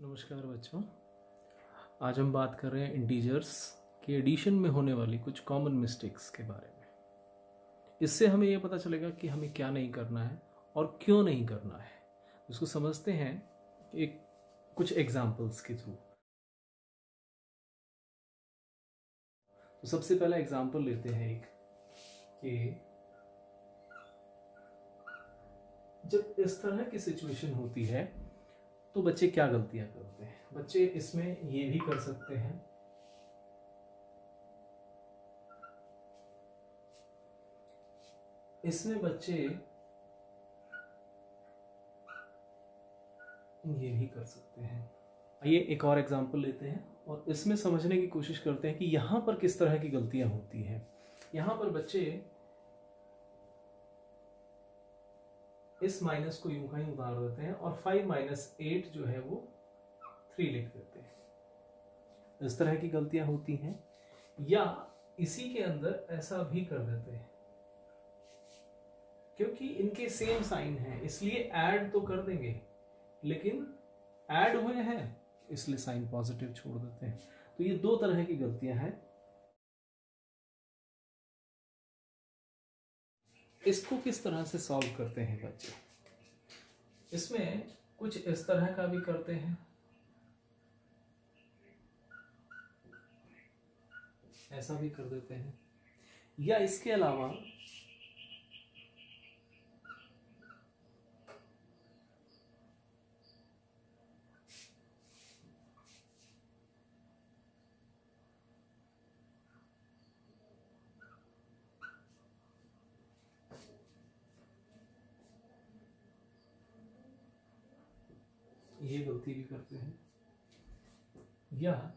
नमस्कार बच्चों। आज हम बात कर रहे हैं इंटीजर्स के एडिशन में होने वाली कुछ कॉमन मिस्टेक्स के बारे में। इससे हमें यह पता चलेगा कि हमें क्या नहीं करना है और क्यों नहीं करना है। इसको समझते हैं कुछ एग्जाम्पल्स के थ्रू। तो सबसे पहला एग्जाम्पल लेते हैं कि जब इस तरह की सिचुएशन होती है तो बच्चे क्या गलतियां करते हैं। बच्चे इसमें ये भी कर सकते हैं, इसमें बच्चे ये भी कर सकते हैं। आइए एक और एग्जांपल लेते हैं और इसमें समझने की कोशिश करते हैं कि यहां पर किस तरह की गलतियां होती हैं। यहां पर बच्चे इस माइनस को यूं कहीं उतार देते हैं और 5 - 8 जो है वो 3 लिख देते हैं। इस तरह की गलतियां होती हैं। या इसी के अंदर ऐसा भी कर देते हैं, क्योंकि इनके सेम साइन है इसलिए ऐड तो कर देंगे, लेकिन ऐड हुए हैं इसलिए साइन पॉजिटिव छोड़ देते हैं। तो ये दो तरह की गलतियां हैं। इसको किस तरह से सॉल्व करते हैं बच्चे? इसमें कुछ इस तरह का भी करते हैं, ऐसा भी कर देते हैं, या इसके अलावा ये गलती भी करते हैं, या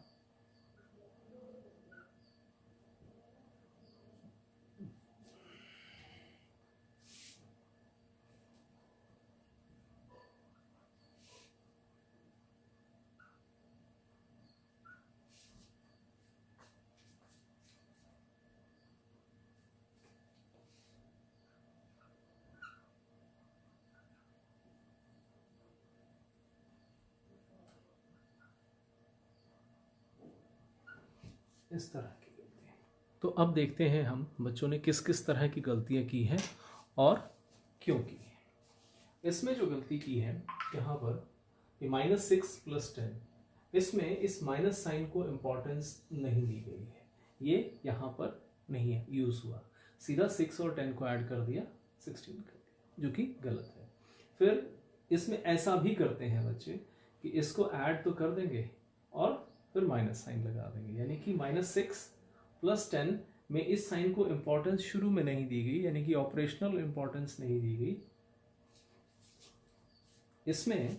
इस तरह की गलतियां। तो अब देखते हैं हम बच्चों ने किस किस तरह की गलतियां की हैं और क्यों की है। इसमें जो गलती की है यहाँ पर -6 + 10, इसमें इस माइनस साइन को इंपॉर्टेंस नहीं दी गई है, ये यहाँ पर नहीं है यूज हुआ, सीधा 6 और 10 को ऐड कर दिया, 16 कर दिया, जो कि गलत है। फिर इसमें ऐसा भी करते हैं बच्चे कि इसको ऐड तो कर देंगे और फिर माइनस साइन लगा देंगे, यानी कि -6 + 10 में इस साइन को इंपॉर्टेंस शुरू में नहीं दी गई, यानी कि ऑपरेशनल इंपॉर्टेंस नहीं दी गई। इसमें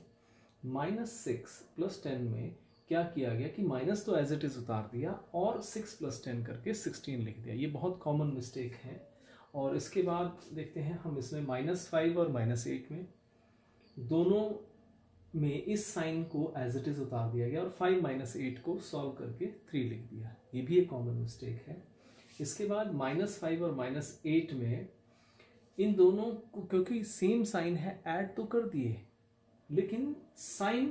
-6 + 10 में क्या किया गया कि माइनस तो एज इट इज उतार दिया और 6 + 10 करके 16 लिख दिया। ये बहुत कॉमन मिस्टेक है। और इसके बाद देखते हैं हम इसमें -5 और -8 में दोनों में इस साइन को एज इट इज उतार दिया गया और 5 - 8 को सॉल्व करके 3 लिख दिया। ये भी एक कॉमन मिस्टेक है। इसके बाद -5 और -8 में इन दोनों को क्योंकि सेम साइन है ऐड तो कर दिए, लेकिन साइन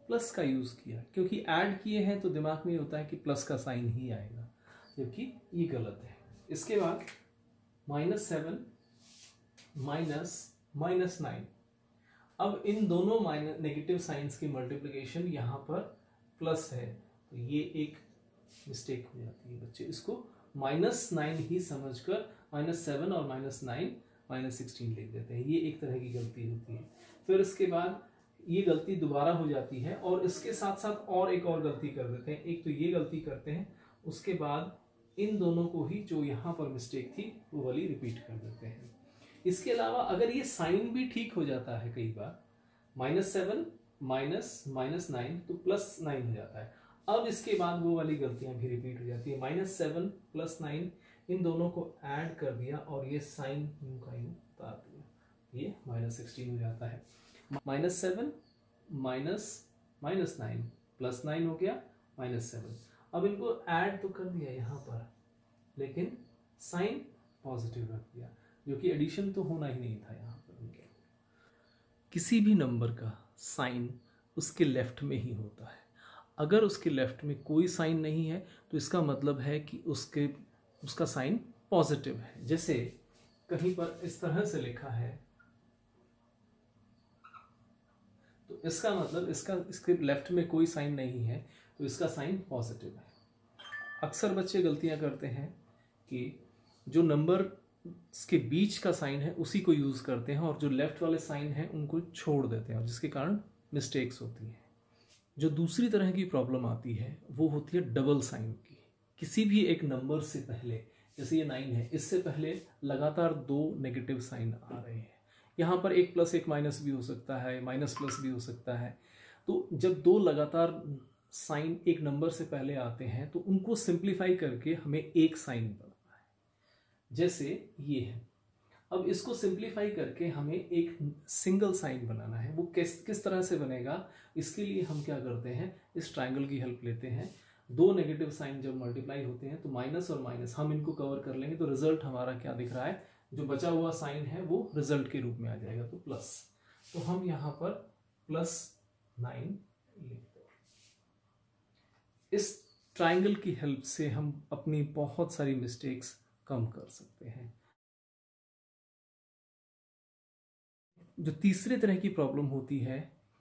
प्लस का यूज किया, क्योंकि ऐड किए हैं तो दिमाग में ये होता है कि प्लस का साइन ही आएगा, जबकि ये गलत है। इसके बाद -7 -9, अब इन दोनों नेगेटिव साइंस की मल्टीप्लिकेशन यहाँ पर प्लस है, तो ये एक मिस्टेक हो जाती है। बच्चे इसको -9 ही समझकर -7 और -9 -16 लिख देते हैं। ये एक तरह की गलती होती है। फिर इसके बाद ये गलती दोबारा हो जाती है और इसके साथ साथ और एक और गलती कर देते हैं। एक तो ये गलती करते हैं, उसके बाद इन दोनों को ही जो यहाँ पर मिस्टेक थी वो वाली रिपीट कर देते हैं। इसके अलावा अगर ये साइन भी ठीक हो जाता है, कई बार -7 -9 तो +9 हो जाता है। अब इसके बाद वो वाली गलतियां भी रिपीट हो जाती है। -7 + 9 इन दोनों को ऐड कर दिया और ये साइन यूं का यूं उतार दिया, ये -16 हो जाता है। -7 -9 +9 हो गया -7। अब इनको ऐड तो कर दिया यहाँ पर, लेकिन साइन पॉजिटिव रख दिया, जो कि एडिशन तो होना ही नहीं था यहाँ पर। किसी भी नंबर का साइन उसके लेफ्ट में ही होता है। अगर उसके लेफ्ट में कोई साइन नहीं है तो इसका मतलब है कि उसका साइन पॉजिटिव है। जैसे कहीं पर इस तरह से लिखा है तो इसका मतलब इसके लेफ्ट में कोई साइन नहीं है तो इसका साइन पॉजिटिव है। अक्सर बच्चे गलतियां करते हैं कि जो नंबर के बीच का साइन है उसी को यूज करते हैं और जो लेफ्ट वाले साइन हैं उनको छोड़ देते हैं, और जिसके कारण मिस्टेक्स होती हैं। जो दूसरी तरह की प्रॉब्लम आती है वो होती है डबल साइन की। किसी भी एक नंबर से पहले, जैसे ये 9 है, इससे पहले लगातार 2 नेगेटिव साइन आ रहे हैं। यहाँ पर एक प्लस एक माइनस भी हो सकता है, माइनस प्लस भी हो सकता है। तो जब 2 लगातार साइन एक नंबर से पहले आते हैं तो उनको सिंप्लीफाई करके हमें एक साइन बनना है। जैसे ये है, अब इसको सिंप्लीफाई करके हमें एक सिंगल साइन बनाना है। वो किस तरह से बनेगा, इसके लिए हम क्या करते हैं, इस ट्रायंगल की हेल्प लेते हैं। 2 नेगेटिव साइन जब मल्टीप्लाई होते हैं तो माइनस और माइनस हम इनको कवर कर लेंगे, तो रिजल्ट हमारा क्या दिख रहा है, जो बचा हुआ साइन है वो रिजल्ट के रूप में आ जाएगा, तो प्लस। तो हम यहां पर +9 लिखते हैं। इस ट्रायंगल की हेल्प से हम अपनी बहुत सारी मिस्टेक्स कम कर सकते हैं। जो तीसरे तरह की प्रॉब्लम होती है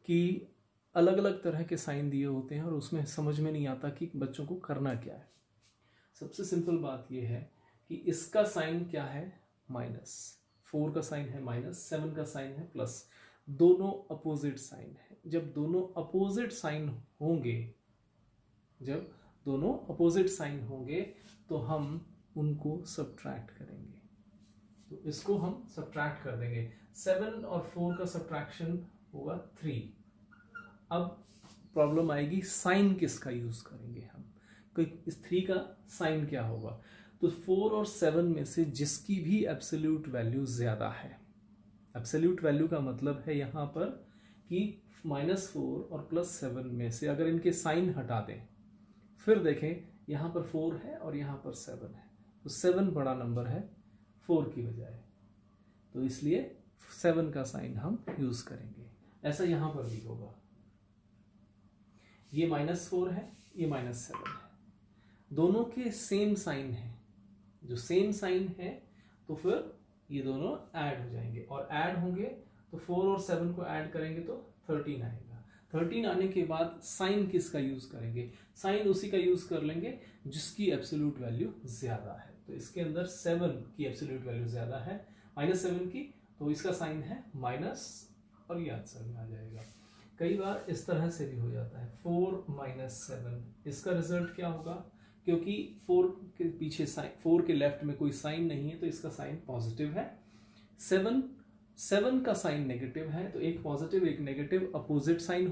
कि अलग अलग तरह के साइन दिए होते हैं और उसमें समझ में नहीं आता कि बच्चों को करना क्या है। सबसे सिंपल बात यह है कि इसका साइन क्या है, माइनस। 4 का साइन है माइनस, 7 का साइन है प्लस। दोनों अपोजिट साइन है। जब दोनों अपोजिट साइन होंगे तो हम उनको सब्ट्रैक्ट करेंगे। तो इसको हम सब्ट्रैक्ट कर देंगे। 7 और 4 का सब्ट्रैक्शन होगा 3। अब प्रॉब्लम आएगी, साइन किसका यूज करेंगे हम, इस 3 का साइन क्या होगा। तो 4 और 7 में से जिसकी भी एब्सोल्यूट वैल्यू ज्यादा है, एब्सोल्यूट वैल्यू का मतलब है यहां पर कि -4 और +7 में से अगर इनके साइन हटा दें, फिर देखें यहां पर 4 है और यहां पर 7 है, तो 7 बड़ा नंबर है 4 की बजाय, तो इसलिए 7 का साइन हम यूज करेंगे। ऐसा यहां पर भी होगा। ये -4 है, ये -7 है, दोनों के सेम साइन है। जो सेम साइन है तो फिर ये दोनों ऐड हो जाएंगे, और ऐड होंगे तो 4 और 7 को ऐड करेंगे तो 13 आएगा। 13 आने के बाद साइन किसका यूज करेंगे, साइन उसी का यूज कर लेंगे जिसकी एब्सोल्यूट वैल्यू ज्यादा है। तो इसके अंदर 7 की एब्सोल्यूट वैल्यू ज्यादा है, -7 की, तो इसका साइन है माइनस, और ये आंसर में आ जाएगा। कई बार इस तरह से भी हो जाता है, 4 - 7, इसका रिजल्ट क्या होगा, क्योंकि 4 के पीछे साइन, 4 के लेफ्ट में कोई साइन नहीं है तो इसका साइन पॉजिटिव है। 7 का साइन नेगेटिव है, तो एक पॉजिटिव एक नेगेटिव अपोजिट साइन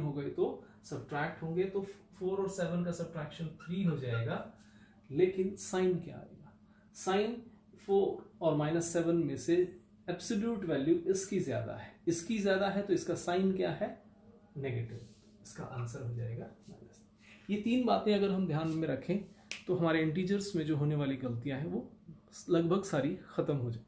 हो गए तो सब्ट्रैक्ट होंगे, तो 4 और 7 का सब्ट्रैक्शन 3 हो जाएगा। लेकिन साइन क्या आएगा, साइन 4 और -7 में से एब्सोल्यूट वैल्यू इसकी ज्यादा है तो इसका साइन क्या है, नेगेटिव, इसका आंसर हो जाएगा माइनस। ये 3 बातें अगर हम ध्यान में रखें तो हमारे इंटीजर्स में जो होने वाली गलतियां हैं वो लगभग सारी खत्म हो जाएगी।